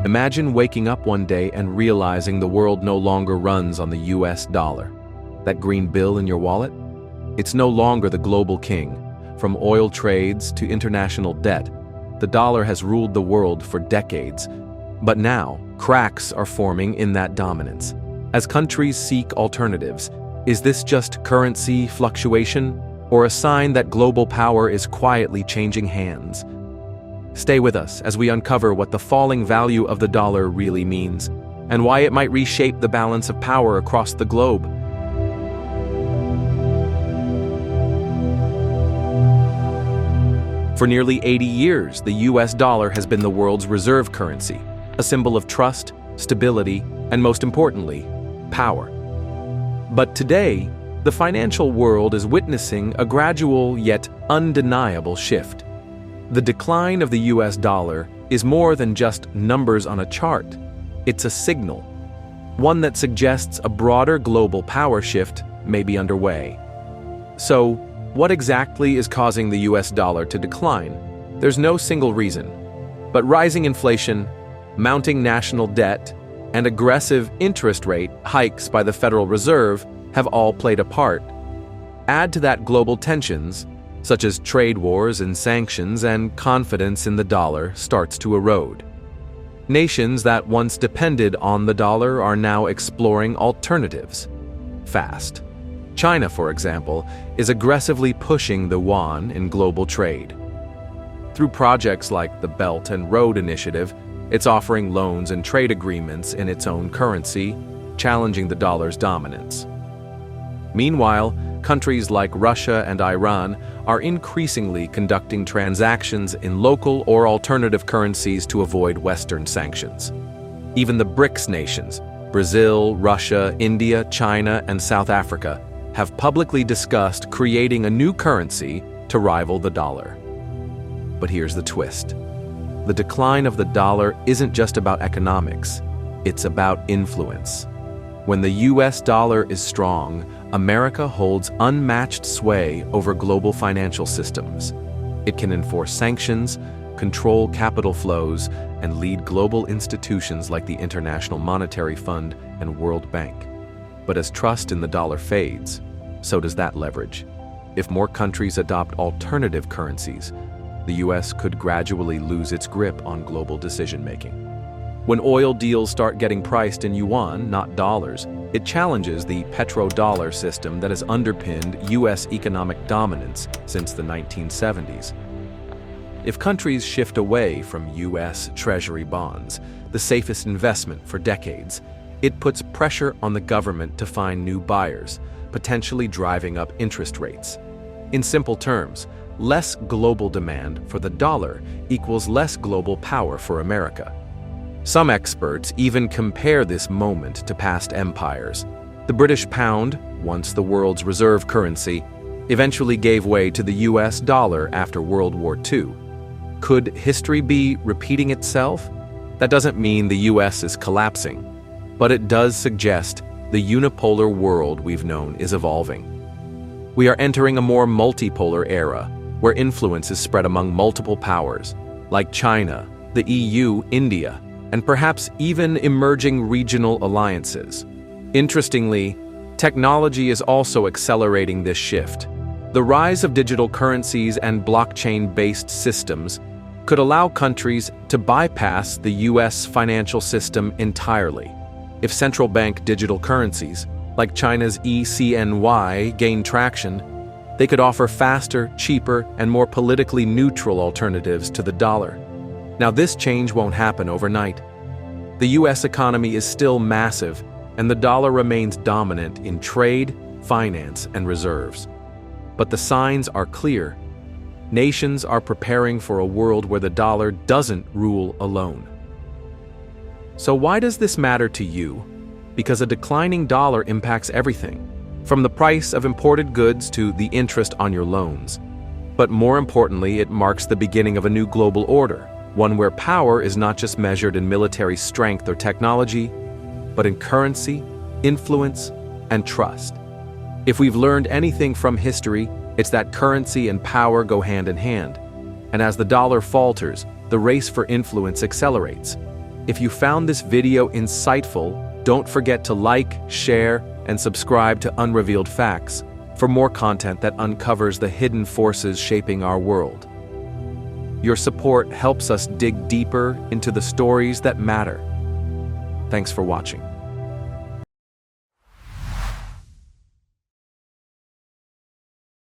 Imagine waking up one day and realizing the world no longer runs on the US dollar. That green bill in your wallet? It's no longer the global king. From oil trades to international debt, the dollar has ruled the world for decades. But now, cracks are forming in that dominance. As countries seek alternatives, is this just currency fluctuation or a sign that global power is quietly changing hands? Stay with us as we uncover what the falling value of the dollar really means and why it might reshape the balance of power across the globe. For nearly 80 years, the US dollar has been the world's reserve currency, a symbol of trust, stability, and most importantly, power. But today, the financial world is witnessing a gradual yet undeniable shift. The decline of the US dollar is more than just numbers on a chart. It's a signal, one that suggests a broader global power shift may be underway. So, what exactly is causing the US dollar to decline? There's no single reason, but rising inflation, mounting national debt, and aggressive interest rate hikes by the Federal Reserve have all played a part. Add to that global tensions, such as trade wars and sanctions, and confidence in the dollar starts to erode. Nations that once depended on the dollar are now exploring alternatives fast. China, for example, is aggressively pushing the yuan in global trade. Through projects like the Belt and Road Initiative, it's offering loans and trade agreements in its own currency, challenging the dollar's dominance. Meanwhile, countries like Russia and Iran are increasingly conducting transactions in local or alternative currencies to avoid Western sanctions. Even the BRICS nations, Brazil, Russia, India, China, and South Africa, have publicly discussed creating a new currency to rival the dollar. But here's the twist. The decline of the dollar isn't just about economics, it's about influence. When the US dollar is strong, America holds unmatched sway over global financial systems. It can enforce sanctions, control capital flows, and lead global institutions like the International Monetary Fund and World Bank. But as trust in the dollar fades, so does that leverage. If more countries adopt alternative currencies, the US could gradually lose its grip on global decision-making. When oil deals start getting priced in yuan, not dollars, it challenges the petrodollar system that has underpinned US economic dominance since the 1970s. If countries shift away from US Treasury bonds, the safest investment for decades, it puts pressure on the government to find new buyers, potentially driving up interest rates. In simple terms, less global demand for the dollar equals less global power for America. Some experts even compare this moment to past empires. The British pound, once the world's reserve currency, eventually gave way to the US dollar after World War II. Could history be repeating itself? That doesn't mean the US is collapsing, but it does suggest the unipolar world we've known is evolving. We are entering a more multipolar era, where influence is spread among multiple powers, like China, the EU, India, and perhaps even emerging regional alliances. Interestingly, technology is also accelerating this shift. The rise of digital currencies and blockchain-based systems could allow countries to bypass the US financial system entirely. If central bank digital currencies, like China's eCNY, gain traction, they could offer faster, cheaper, and more politically neutral alternatives to the dollar. Now, this change won't happen overnight. The US economy is still massive, and the dollar remains dominant in trade, finance, and reserves. But the signs are clear. Nations are preparing for a world where the dollar doesn't rule alone. So why does this matter to you? Because a declining dollar impacts everything, from the price of imported goods to the interest on your loans. But more importantly, it marks the beginning of a new global order, one where power is not just measured in military strength or technology, but in currency, influence, and trust. If we've learned anything from history, it's that currency and power go hand in hand. And as the dollar falters, the race for influence accelerates. If you found this video insightful, don't forget to like, share, and subscribe to Unrevealed Facts for more content that uncovers the hidden forces shaping our world. Your support helps us dig deeper into the stories that matter. Thanks for watching.